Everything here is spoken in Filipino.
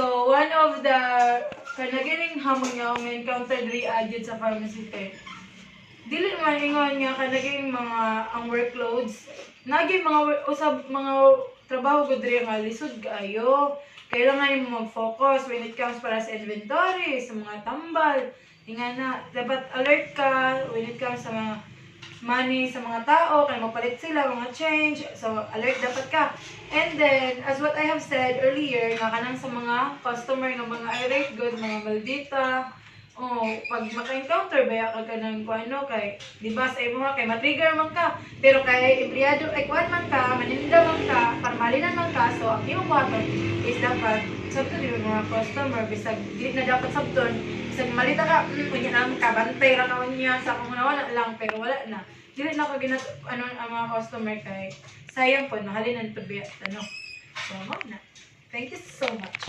So, one of the kanaganing hamon nga may encounter diri agad sa pharmacy tech. Dili man ingon nga kanaganing mga ang workloads. Nagi usab mga trabaho gud diri nga lisod kaayo. Kailangan mo mag-focus when it comes para sa inventory, sa mga tambal. Ingana, dapat alert ka when it comes sa mga money sa mga tao, kaya mapalit sila, mga change. So, alert dapat ka. And then, as what I have said earlier, nga kanang sa mga customer ng mga irate good, mga maldita, pag maka-encounter, baya ka ng ano, kay, di ba sa imo kay matrigger man ka, pero kay empleyado, ay kuan man ka, maninda man ka, parmalinan man ka, so ang iyong water is dapat, sabto di mga customer, bisag, di na dapat sabton, bisag malita ka, kunya naman ka, bantay ra ka niya, sa kung wala lang, pero wala na. Dili na ko ang mga customer kay sayang po, mahalinan to be, ano. So, na. Thank you so much.